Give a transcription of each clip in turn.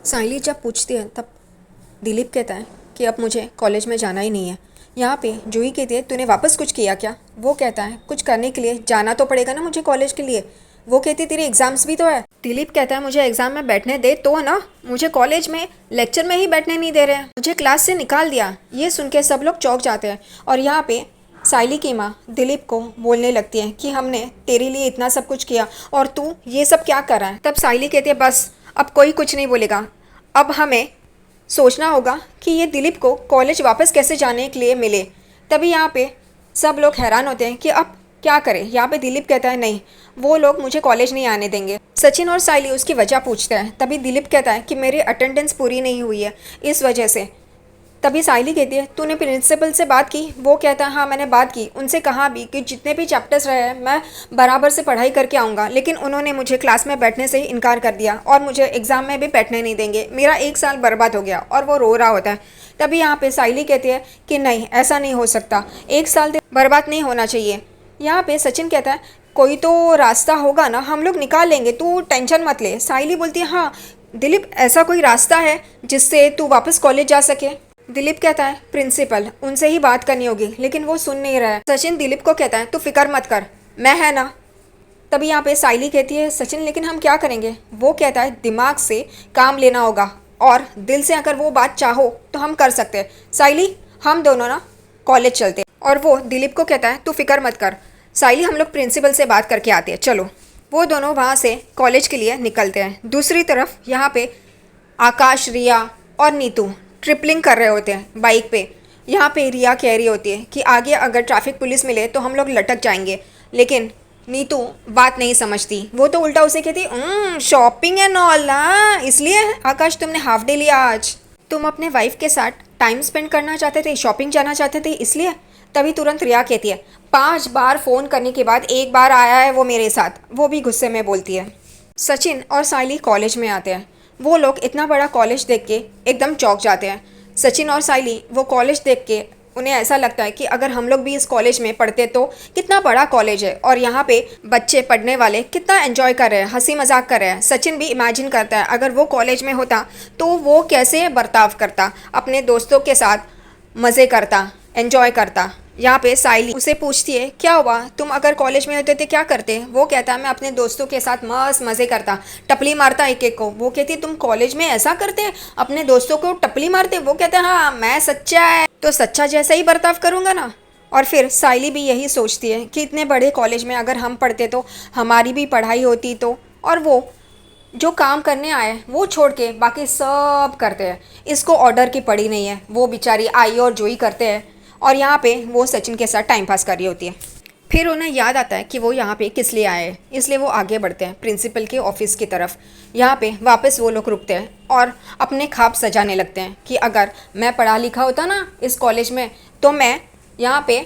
साइली जब पूछती है तब दिलीप कहता है कि अब मुझे कॉलेज में जाना ही नहीं है। यहाँ पे जूही कहती है तूने वापस कुछ किया क्या। वो कहता है कुछ करने के लिए जाना तो पड़ेगा ना मुझे कॉलेज के लिए। वो कहती है तेरे एग्जाम्स भी तो है। दिलीप कहता है मुझे एग्जाम में बैठने दे तो ना, मुझे कॉलेज में लेक्चर में ही बैठने नहीं दे रहे हैं, मुझे क्लास से निकाल दिया। ये सुन के सब लोग चौंक जाते हैं और यहाँ पे साइली की माँ दिलीप को बोलने लगती है कि हमने तेरे लिए इतना सब कुछ किया और तू ये सब क्या कर रहा है। तब साइली कहती है बस अब कोई कुछ नहीं बोलेगा, अब हमें सोचना होगा कि ये दिलीप को कॉलेज वापस कैसे जाने के लिए मिले। तभी यहाँ पे सब लोग हैरान होते हैं कि अब क्या करें। यहाँ पे दिलीप कहता है नहीं, वो लोग मुझे कॉलेज नहीं आने देंगे। सचिन और साइली उसकी वजह पूछते हैं। तभी दिलीप कहता है कि मेरी अटेंडेंस पूरी नहीं हुई है इस वजह से। तभी साइली कहती है तूने प्रिंसिपल से बात की। वो कहता है हाँ मैंने बात की, उनसे कहा भी कि जितने भी चैप्टर्स रहे हैं मैं बराबर से पढ़ाई करके आऊँगा, लेकिन उन्होंने मुझे क्लास में बैठने से ही इनकार कर दिया और मुझे एग्ज़ाम में भी बैठने नहीं देंगे। मेरा 1 साल बर्बाद हो गया और वो रो रहा होता है। तभी यहाँ पे साइली कहती है कि नहीं ऐसा नहीं हो सकता, 1 साल बर्बाद नहीं होना चाहिए। यहाँ पे सचिन कहता है कोई तो रास्ता होगा ना, हम लोग निकाल लेंगे, तू टेंशन मत ले। साइली बोलती है हाँ दिलीप ऐसा कोई रास्ता है जिससे तू वापस कॉलेज जा सके। दिलीप कहता है प्रिंसिपल उनसे ही बात करनी होगी, लेकिन वो सुन नहीं रहा है। सचिन दिलीप को कहता है तू फिक्र मत कर, मैं है ना। तभी यहाँ पे साइली कहती है सचिन लेकिन हम क्या करेंगे। वो कहता है दिमाग से काम लेना होगा और दिल से अगर वो बात चाहो तो हम कर सकते हैं। साइली हम दोनों ना कॉलेज चलते हैं। और वो दिलीप को कहता है तू फिक्र मत कर साइली, हम लोग प्रिंसिपल से बात करके आते हैं, चलो। वो दोनों वहाँ से कॉलेज के लिए निकलते हैं। दूसरी तरफ यहाँ पे आकाश, रिया और नीतू ट्रिपलिंग कर रहे होते हैं बाइक पे। यहाँ पे रिया कह रही होती है कि आगे अगर ट्रैफिक पुलिस मिले तो हम लोग लटक जाएंगे, लेकिन नीतू बात नहीं समझती। वो तो उल्टा उसे कहती शॉपिंग एंड ऑल ना, इसलिए आकाश तुमने हाफ डे लिया आज, तुम अपने वाइफ के साथ टाइम स्पेंड करना चाहते थे, शॉपिंग जाना चाहते थे इसलिए। तभी तुरंत रिया कहती है 5 बार फ़ोन करने के बाद 1 बार आया है वो मेरे साथ, वो भी गुस्से में बोलती है। सचिन और साइली कॉलेज में आते हैं। वो लोग इतना बड़ा कॉलेज देख के एकदम चौंक जाते हैं। सचिन और साइली वो कॉलेज देख के उन्हें ऐसा लगता है कि अगर हम लोग भी इस कॉलेज में पढ़ते तो कितना बड़ा कॉलेज है और यहाँ पे बच्चे पढ़ने वाले कितना एंजॉय कर रहे हैं, हंसी मजाक कर रहे हैं। सचिन भी इमेजिन करता है अगर वो कॉलेज में होता तो वो कैसे बर्ताव करता, अपने दोस्तों के साथ मज़े करता, एंजॉय करता। यहाँ पे साइली उसे पूछती है क्या हुआ, तुम अगर कॉलेज में होते तो क्या करते। वो कहता है मैं अपने दोस्तों के साथ मस्त मज़े करता, टपली मारता एक एक को। वो कहती है तुम कॉलेज में ऐसा करते, अपने दोस्तों को टपली मारते। वो कहता है हाँ मैं सच्चा है तो सच्चा जैसा ही बर्ताव करूँगा ना। और फिर साइली भी यही सोचती है कि इतने बड़े कॉलेज में अगर हम पढ़ते तो हमारी भी पढ़ाई होती तो, और वो जो काम करने आए वो छोड़ के बाकी सब करते हैं। इसको ऑर्डर की पड़ी नहीं है, वो बेचारी आई और जोई करते हैं और यहाँ पे वो सचिन के साथ टाइम पास कर रही होती है। फिर उन्हें याद आता है कि वो यहाँ पे किस लिए आए हैं, इसलिए वो आगे बढ़ते हैं प्रिंसिपल के ऑफिस की तरफ। यहाँ पे वापस वो लोग रुकते हैं और अपने ख्वाब सजाने लगते हैं कि अगर मैं पढ़ा लिखा होता ना इस कॉलेज में तो मैं यहाँ पे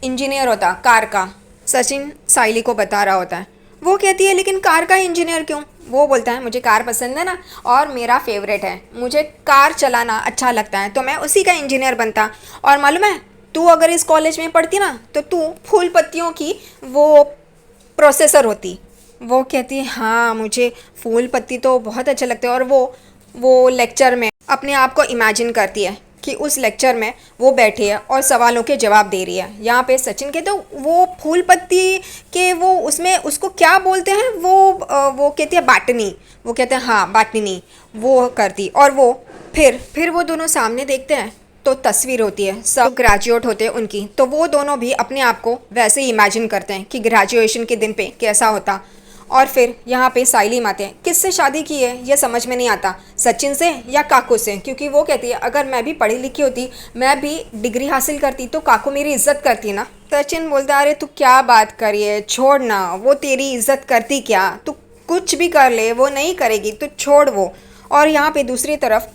इंजीनियर होता, कार का। सचिन साइली को बता रहा होता है। वो कहती है लेकिन कार का इंजीनियर क्यों। वो बोलता है मुझे कार पसंद है ना और मेरा फेवरेट है, मुझे कार चलाना अच्छा लगता है तो मैं उसी का इंजीनियर बनता। और मालूम है तू अगर इस कॉलेज में पढ़ती ना तो तू फूल पत्तियों की वो प्रोसेसर होती। वो कहती है हाँ मुझे फूल पत्ती तो बहुत अच्छा लगता है। और वो लेक्चर में अपने आप को इमेजिन करती है कि उस लेक्चर में वो बैठी है और सवालों के जवाब दे रही है। यहाँ पे सचिन के तो वो फूल पत्ती के वो उसमें उसको क्या बोलते हैं वो कहती है बाटनी। वो कहते हैं हाँ बाटनी, वो करती। और वो फिर वो दोनों सामने देखते हैं तो तस्वीर होती है, सब ग्रेजुएट होते हैं उनकी। तो वो दोनों भी अपने आप को वैसे ही इमेजिन करते हैं कि ग्रेजुएशन के दिन पे कैसा होता। और फिर यहाँ पे साइली आते हैं। किससे शादी की है ये समझ में नहीं आता, सचिन से या काकू से, क्योंकि वो कहती है अगर मैं भी पढ़ी लिखी होती, मैं भी डिग्री हासिल करती तो काकू मेरी इज्जत करती ना। सचिन बोलता अरे तू क्या बात करिए, छोड़ ना, वो तेरी इज्जत करती क्या, तू कुछ भी कर ले वो नहीं करेगी, तू छोड़ वो। और यहाँ पे दूसरी तरफ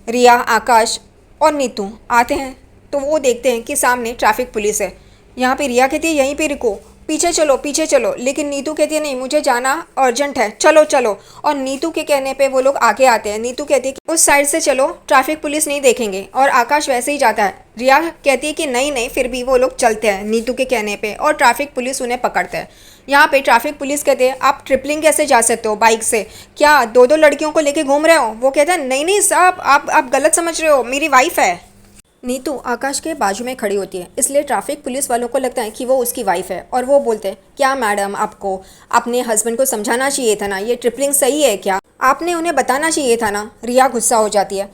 रिया, आकाश और नीतू आते हैं तो वो देखते हैं कि सामने ट्रैफिक पुलिस है। यहाँ पे रिया कहती है यहीं पे रुको पीछे चलो। लेकिन नीतू कहती है नहीं, मुझे जाना अर्जेंट है, चलो चलो। और नीतू के कहने पे वो लोग आगे आते हैं। नीतू कहती है कि उस साइड से चलो, ट्रैफिक पुलिस नहीं देखेंगे। और आकाश वैसे ही जाता है। रिया कहती है कि नहीं नहीं, फिर भी वो लोग चलते हैं नीतू के कहने पे, और ट्रैफिक पुलिस उन्हें पकड़ते हैं। यहाँ पे ट्रैफिक पुलिस कहते हैं आप ट्रिपलिंग कैसे जा सकते हो बाइक से, क्या दो दो लड़कियों को लेके घूम रहे हो? वो कहते हैं नहीं नहीं साहब, आप गलत समझ रहे हो, मेरी वाइफ है। नीतू आकाश के बाजू में खड़ी होती है, इसलिए ट्रैफिक पुलिस वालों को लगता है कि वो उसकी वाइफ है। और वो बोलते हैं क्या मैडम, आपको अपने हस्बैंड को समझाना चाहिए था ना, ये ट्रिपलिंग सही है क्या? आपने उन्हें बताना चाहिए था ना। रिया गुस्सा हो जाती है।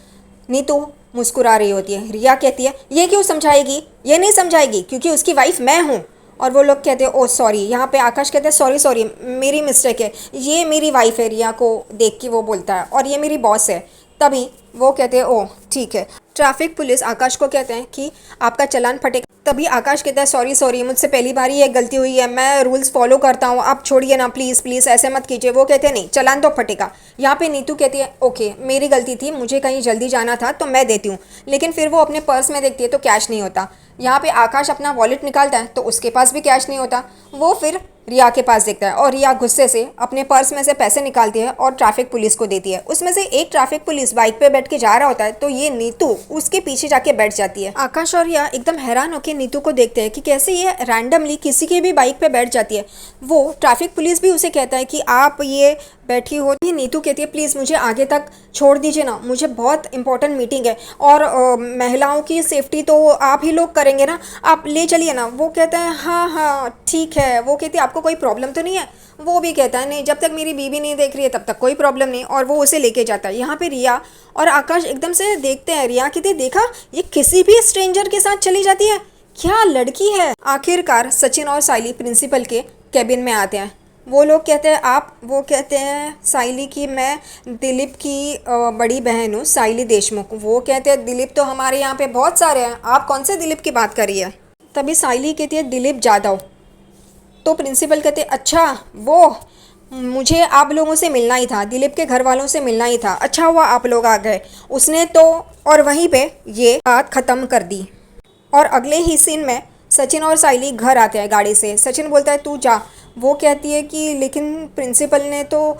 नीतू मुस्कुरा रही होती है। रिया कहती है ये क्यों समझाएगी, ये नहीं समझाएगी क्योंकि उसकी वाइफ मैं हूँ। और वो लोग कहते हैं ओ सॉरी। यहाँ पे आकाश कहते हैं सॉरी सॉरी, मेरी मिस्टेक है, ये मेरी वाइफ है। रिया को देख के वो बोलता है और ये मेरी बॉस है। तभी वो कहते हैं ओ ठीक है। ट्रैफिक पुलिस आकाश को कहते हैं कि आपका चालान फटेगा। तभी आकाश कहता है सॉरी सॉरी, मुझसे पहली बार ही एक गलती हुई है, मैं रूल्स फॉलो करता हूँ, आप छोड़िए ना प्लीज़ प्लीज़, ऐसे मत कीजिए। वो कहते हैं नहीं, चालान तो फटेगा। यहाँ पे नीतू कहती है ओके मेरी गलती थी, मुझे कहीं जल्दी जाना था तो मैं देती हूँ। लेकिन फिर वो अपने पर्स में देखती है तो कैश नहीं होता। यहाँ पे आकाश अपना वॉलेट निकालता है तो उसके पास भी कैश नहीं होता। वो फिर रिया के पास देखता है और रिया गुस्से से अपने पर्स में से पैसे निकालती है और ट्रैफिक पुलिस को देती है। उसमें से एक ट्रैफिक पुलिस बाइक पे बैठ के जा रहा होता है तो ये नीतू उसके पीछे जाके बैठ जाती है। आकाश और रिया एकदम हैरान होकर नीतू को देखते हैं कि कैसे ये रैंडमली किसी की भी बाइक पे बैठ जाती है। वो ट्रैफिक पुलिस भी उसे कहता है कि आप ये बैठी हो। नीतू कहती है प्लीज़ मुझे आगे तक छोड़ दीजिए ना, मुझे बहुत इंपॉर्टेंट मीटिंग है और महिलाओं की सेफ्टी तो आप ही लोग करेंगे ना, आप ले चलिए ना। वो कहता है हाँ हाँ ठीक है। वो कहती है आपको कोई प्रॉब्लम तो नहीं है? वो भी कहता है नहीं, जब तक मेरी बीवी नहीं देख रही है तब तक कोई प्रॉब्लम नहीं। और वो उसे लेके जाता है। यहाँ पे रिया और आकाश एकदम से देखते हैं। रिया कहती है देखा, ये किसी भी स्ट्रेंजर के साथ चली जाती है, क्या लड़की है। आखिरकार सचिन और साइली प्रिंसिपल के कैबिन में आते हैं। वो लोग कहते हैं आप, वो कहते हैं साइली की मैं दिलीप की बड़ी बहन हूँ, साइली देशमुख। वो कहते हैं दिलीप तो हमारे यहाँ पे बहुत सारे हैं, आप कौन से दिलीप की बात कर रही है? तभी साइली कहती है दिलीप जाधव। तो प्रिंसिपल कहते हैं अच्छा वो, मुझे आप लोगों से मिलना ही था, दिलीप के घर वालों से मिलना ही था, अच्छा हुआ आप लोग आ गए। उसने तो, और वहीं पे ये बात ख़त्म कर दी। और अगले ही सीन में सचिन और साइली घर आते हैं गाड़ी से। सचिन बोलता है तू जा। वो कहती है कि लेकिन प्रिंसिपल ने तो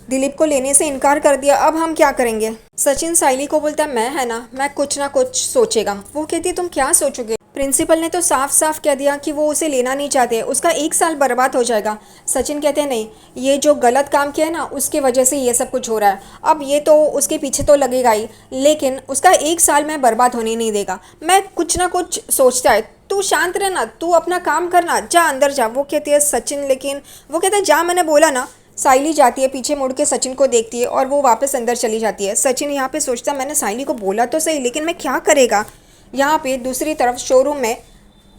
दिलीप को लेने से इनकार कर दिया, अब हम क्या करेंगे? सचिन साइली को बोलता है मैं है ना कुछ सोचेगा। वो कहती है तुम क्या सोचोगे? प्रिंसिपल ने तो साफ साफ कह दिया कि वो उसे लेना नहीं चाहते, उसका 1 साल बर्बाद हो जाएगा। सचिन कहते हैं नहीं, ये जो गलत काम किया है ना उसके वजह से ये सब कुछ हो रहा है। अब ये तो उसके पीछे तो लगेगा ही, लेकिन उसका 1 साल मैं बर्बाद होने नहीं देगा। मैं कुछ ना कुछ सोचता है, तू शांत रहना, तू अपना काम करना, जा अंदर जा। वो कहती है सचिन, लेकिन वो कहता है जा, मैंने बोला ना। साइली जाती है, पीछे मुड़ के सचिन को देखती है और वो वापस अंदर चली जाती है। सचिन यहाँ पे सोचता है मैंने साइली को बोला तो सही, लेकिन मैं क्या करेगा। यहाँ पे दूसरी तरफ शोरूम में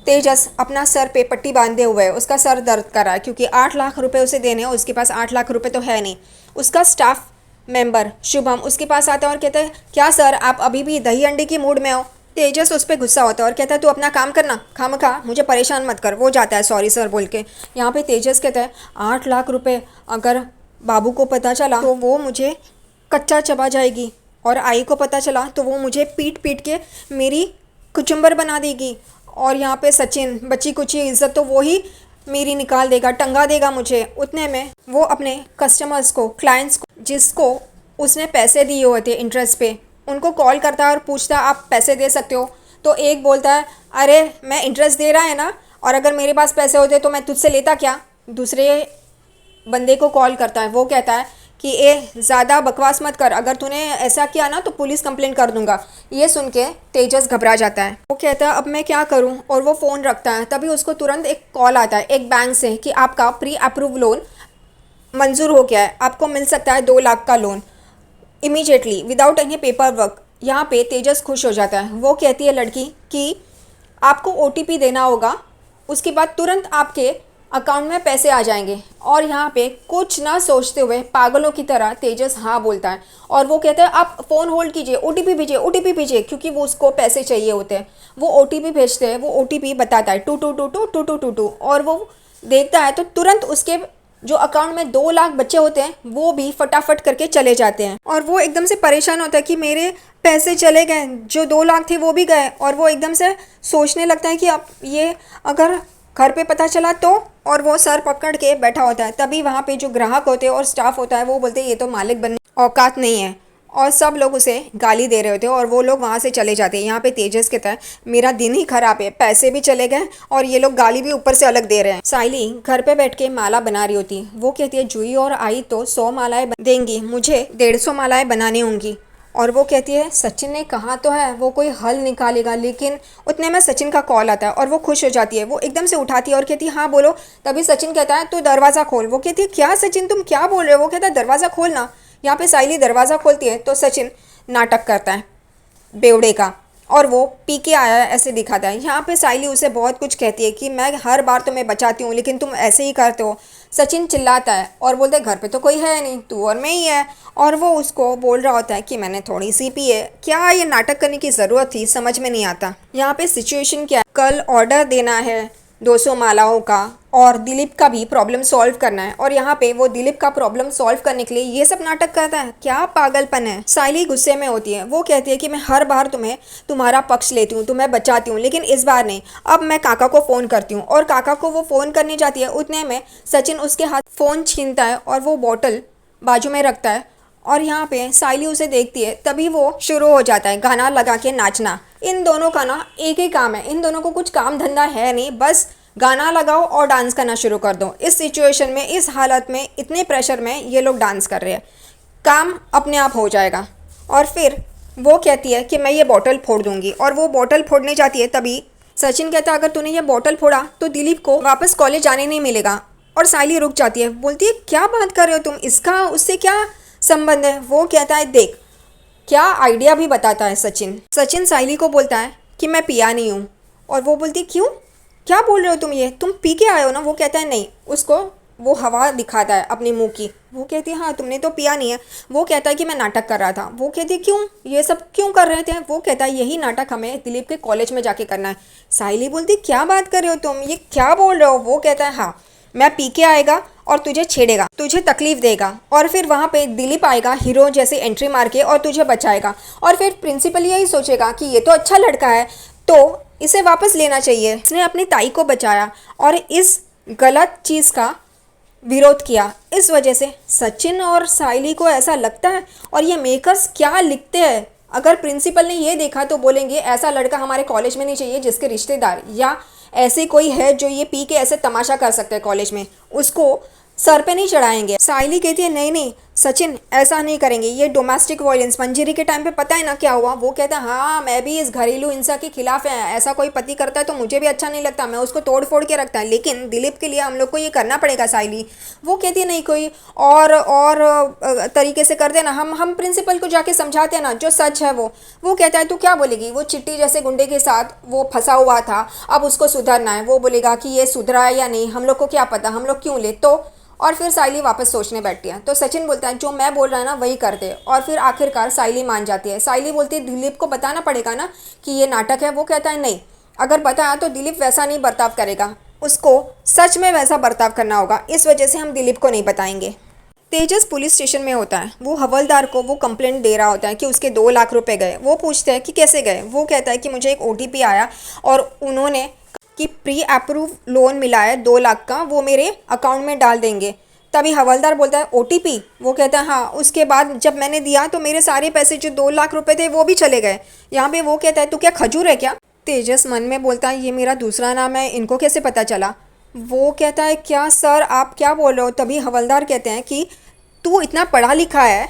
तेजस अपना सर पे पट्टी बांधे हुए है, उसका सर दर्द कर रहा है क्योंकि 8 लाख रुपए उसे देने हैं, उसके पास 8 लाख रुपए तो है नहीं। उसका स्टाफ मेंबर शुभम उसके पास आता है और कहता है क्या सर आप अभी भी दही अंडे की मूड में हो? तेजस उस पर गुस्सा होता है और कहता है तू अपना काम करना, खामखा मुझे परेशान मत कर। वो जाता है सॉरी सर बोल के। यहाँ पे तेजस कहता है 8 लाख रुपए अगर बाबू को पता चला तो वो मुझे कच्चा चबा जाएगी, और आई को पता चला तो वो मुझे पीट पीट के मेरी कुचुम्बर बना देगी। और यहाँ पे सचिन बची कुची इज्जत तो वो ही मेरी निकाल देगा, टंगा देगा मुझे। उतने में वो अपने कस्टमर्स को, क्लाइंट्स को, जिसको उसने पैसे दिए हुए थे इंटरेस्ट पे, उनको कॉल करता है और पूछता है आप पैसे दे सकते हो? तो एक बोलता है अरे मैं इंटरेस्ट दे रहा है ना, और अगर मेरे पास पैसे होते तो मैं तुझसे लेता क्या। दूसरे बंदे को कॉल करता है, वो कहता है कि ज़्यादा बकवास मत कर, अगर तूने ऐसा किया ना तो पुलिस कंप्लेंट कर दूंगा। ये सुन के तेजस घबरा जाता है। वो कहता है अब मैं क्या करूं, और वो फ़ोन रखता है। तभी उसको तुरंत एक कॉल आता है एक बैंक से कि आपका प्री अप्रूव लोन मंजूर हो गया है, आपको मिल सकता है 2 लाख का loan immediately without any paper work. यहाँ पे तेजस खुश हो जाता है। वो कहती है लड़की कि आपको OTP देना होगा, उसके बाद तुरंत आपके अकाउंट में पैसे आ जाएंगे। और यहाँ पे कुछ ना सोचते हुए पागलों की तरह तेजस हाँ बोलता है और वो कहता है आप फ़ोन होल्ड कीजिए, OTP भेजिए, क्योंकि वो उसको पैसे चाहिए होते हैं। वो OTP भेजते हैं, वो OTP बताता है 22222222 और वो देखता है तो तुरंत उसके जो अकाउंट में 2 लाख बच्चे होते हैं वो भी फटाफट करके चले जाते हैं। और वो एकदम से परेशान होता है कि मेरे पैसे चले गए, जो 2 लाख थे वो भी गए। और वो एकदम से सोचने लगता है कि अब ये अगर घर पे पता चला तो, और वो सर पकड़ के बैठा होता है। तभी वहाँ पे जो ग्राहक होते हैं और स्टाफ होता है वो बोलते हैं ये तो मालिक बनने औकात नहीं है, और सब लोग उसे गाली दे रहे होते हैं और वो लोग वहाँ से चले जाते हैं। यहाँ पे तेजस कहता है मेरा दिन ही खराब है, पैसे भी चले गए और ये लोग गाली भी ऊपर से अलग दे रहे हैं। साइली घर पे बैठ के माला बना रही होती, वो कहती है जूही और आई तो 100 मालाएं देंगी, मुझे 150 मालाएं बनानी होंगी। और वो कहती है सचिन ने कहा तो है वो कोई हल निकालेगा, लेकिन उतने में सचिन का कॉल आता है और वो खुश हो जाती है। वो एकदम से उठाती है और कहती है हाँ बोलो। तभी सचिन कहता है तू दरवाज़ा खोल। वो कहती है क्या सचिन तुम क्या बोल रहे हो? वो कहता है दरवाज़ा खोलना। यहाँ पे साइली दरवाज़ा खोलती है तो सचिन नाटक करता है बेवड़े का, और वो पी के आया है ऐसे दिखाता है। यहाँ पे साइली उसे बहुत कुछ कहती है कि मैं हर बार तुम्हें बचाती हूँ लेकिन तुम ऐसे ही करते हो। सचिन चिल्लाता है और बोलते घर पे तो कोई है नहीं, तू और मैं ही है। और वो उसको बोल रहा होता है कि मैंने थोड़ी सी पी है, क्या ये नाटक करने की ज़रूरत थी, समझ में नहीं आता। यहाँ पे सिचुएशन क्या है, कल ऑर्डर देना है 200 मालाओं का और दिलीप का भी प्रॉब्लम सॉल्व करना है, और यहाँ पे वो दिलीप का प्रॉब्लम सॉल्व करने के लिए ये सब नाटक करता है। क्या पागलपन है। साइली गुस्से में होती है, वो कहती है कि मैं हर बार तुम्हारा पक्ष लेती हूँ, तुम्हें बचाती हूँ, लेकिन इस बार नहीं। अब मैं काका को फ़ोन करती हूँ। और काका को वो फ़ोन करने जाती है, उतने में सचिन उसके हाथ फ़ोन छीनता है और वो बॉटल बाजू में रखता है। और यहाँ पे साइली उसे देखती है, तभी वो शुरू हो जाता है गाना लगा के नाचना। इन दोनों का ना एक ही काम है, इन दोनों को कुछ काम धंधा है नहीं, बस गाना लगाओ और डांस करना शुरू कर दो। इस सिचुएशन में, इस हालत में, इतने प्रेशर में ये लोग डांस कर रहे हैं, काम अपने आप हो जाएगा। और फिर वो कहती है कि मैं ये बॉटल फोड़ दूंगी, और वो बॉटल फोड़ने जाती है। तभी सचिन कहता है अगर तूने ये बॉटल फोड़ा तो दिलीप को वापस कॉलेज जाने नहीं मिलेगा। और साइली रुक जाती है, बोलती है क्या बात कर रहे हो तुम, इसका उससे क्या संबंध है? वो कहता है देख, क्या आइडिया भी बताता है सचिन साइली को बोलता है कि मैं पिया नहीं हूँ। और वो बोलती क्यों, क्या बोल रहे हो तुम, ये तुम पी के आए हो ना? वो कहता है नहीं। उसको वो हवा दिखाता है अपने मुंह की। वो कहती है हाँ तुमने तो पिया नहीं है। वो कहता है कि मैं नाटक कर रहा था। वो कहती है क्यों, ये सब क्यों कर रहे थे? वो कहता है यही नाटक हमें दिलीप के कॉलेज में जाके करना है। साइली बोलती क्या बात कर रहे हो तुम, ये क्या बोल रहे हो? वो कहता है हाँ मैं पी के आएगा और तुझे छेड़ेगा, तुझे तकलीफ देगा, और फिर वहाँ पे दिलीप आएगा हीरो जैसे एंट्री मार के और तुझे बचाएगा। और फिर प्रिंसिपल यही सोचेगा कि ये तो अच्छा लड़का है तो इसे वापस लेना चाहिए, इसने अपनी ताई को बचाया और इस गलत चीज़ का विरोध किया। इस वजह से सचिन और साइली को ऐसा लगता है। और ये मेकर्स क्या लिखते हैं, अगर प्रिंसिपल ने ये देखा तो बोलेंगे ऐसा लड़का हमारे कॉलेज में नहीं चाहिए जिसके रिश्तेदार या ऐसे कोई है जो ये पी के ऐसे तमाशा कर सकते हैं कॉलेज में, उसको सर पे नहीं चढ़ाएंगे। साइली कहती है नहीं नहीं सचिन ऐसा नहीं करेंगे, ये डोमेस्टिक वायलेंस मंजरी के टाइम पे पता है ना क्या हुआ। वो कहता है हाँ मैं भी इस घरेलू हिंसा के खिलाफ है, ऐसा कोई पति करता है तो मुझे भी अच्छा नहीं लगता, मैं उसको तोड़ फोड़ के रखता है, लेकिन दिलीप के लिए हम लोग को ये करना पड़ेगा। साइली वो कहती है नहीं कोई और तरीके से कर देना, हम प्रिंसिपल को जाके समझाते हैं ना जो सच है वो कहता है तू क्या बोलेगी, वो चिट्टी जैसे गुंडे के साथ वो फंसा हुआ था, अब उसको सुधरना है। वो बोलेगा कि ये सुधरा है या नहीं हम लोग को क्या पता, हम लोग क्यों ले तो। और फिर साइली वापस सोचने बैठती है तो सचिन बोलता है जो मैं बोल रहा है ना वही कर दे। और फिर आखिरकार साइली मान जाती है। साइली बोलती है दिलीप को बताना पड़ेगा ना कि ये नाटक है। वो कहता है नहीं, अगर बताया तो दिलीप वैसा नहीं बर्ताव करेगा, उसको सच में वैसा बर्ताव करना होगा, इस वजह से हम दिलीप को नहीं बताएंगे। तेजस पुलिस स्टेशन में होता है, वो हवलदार को वो कंप्लेंट दे रहा होता है कि उसके 2 लाख रुपए गए। वो पूछते हैं कि कैसे गए। वो कहता है कि मुझे एक OTP आया और उन्होंने कि प्री अप्रूव लोन मिला है 2 लाख का, वो मेरे अकाउंट में डाल देंगे। तभी हवलदार बोलता है OTP? वो कहता है हाँ, उसके बाद जब मैंने दिया तो मेरे सारे पैसे जो 2 लाख रुपए थे वो भी चले गए। यहाँ पे वो कहता है तू क्या खजूर है क्या? तेजस मन में बोलता है ये मेरा दूसरा नाम है, इनको कैसे पता चला? वो कहता है क्या सर आप क्या बोल रहे हो? तभी हवलदार कहते हैं कि तू इतना पढ़ा लिखा है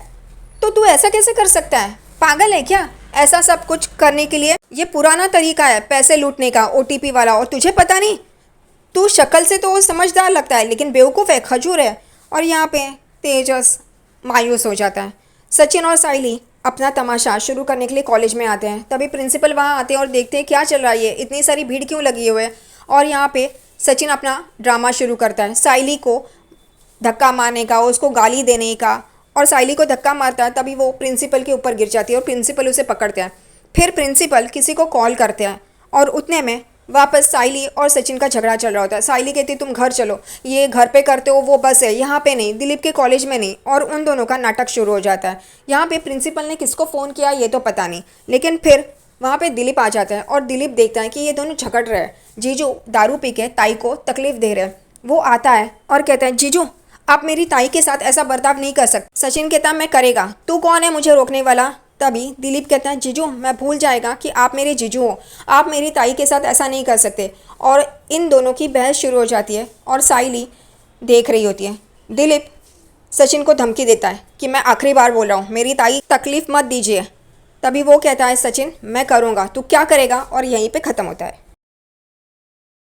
तो तू ऐसा कैसे कर सकता है, पागल है क्या ऐसा सब कुछ करने के लिए? ये पुराना तरीका है पैसे लूटने का, OTP वाला, और तुझे पता नहीं? तू शक्ल से तो समझदार लगता है लेकिन बेवकूफ़ है, खजूर है। और यहाँ पे तेजस मायूस हो जाता है। सचिन और साइली अपना तमाशा शुरू करने के लिए कॉलेज में आते हैं। तभी प्रिंसिपल वहाँ आते हैं और देखते हैं क्या चल रहा है, ये इतनी सारी भीड़ क्यों लगी हुई है। और यहाँ पे सचिन अपना ड्रामा शुरू करता है, साइली को धक्का मारने का, उसको गाली देने का, और साइली को धक्का मारता है। तभी वो प्रिंसिपल के ऊपर गिर जाती है और प्रिंसिपल उसे पकड़ते हैं। फिर प्रिंसिपल किसी को कॉल करते हैं और उतने में वापस साइली और सचिन का झगड़ा चल रहा होता है। साइली कहती तुम घर चलो, ये घर पे करते हो वो बस है, यहाँ पे नहीं, दिलीप के कॉलेज में नहीं। और उन दोनों का नाटक शुरू हो जाता है। यहाँ पे प्रिंसिपल ने किसको फ़ोन किया ये तो पता नहीं, लेकिन फिर वहाँ पे दिलीप आ जाता है और दिलीप देखता है कि ये दोनों झगड़ रहे हैं। जीजू दारू पी के ताई को तकलीफ दे रहे हैं। वो आता है और कहता है, जीजू आप मेरी ताई के साथ ऐसा बर्ताव नहीं कर सकते। सचिन कहता है, मैं करेगा, तू कौन है मुझे रोकने वाला। तभी दिलीप कहता है, जीजू मैं भूल जाएगा कि आप मेरे जीजू हो, आप मेरी ताई के साथ ऐसा नहीं कर सकते। और इन दोनों की बहस शुरू हो जाती है और साइली देख रही होती है। दिलीप सचिन को धमकी देता है कि मैं आखिरी बार बोल रहा हूँ, मेरी ताई तकलीफ मत दीजिए। तभी वो कहता है, सचिन मैं करूँगा, तू क्या करेगा, और यहीं पे ख़त्म होता है।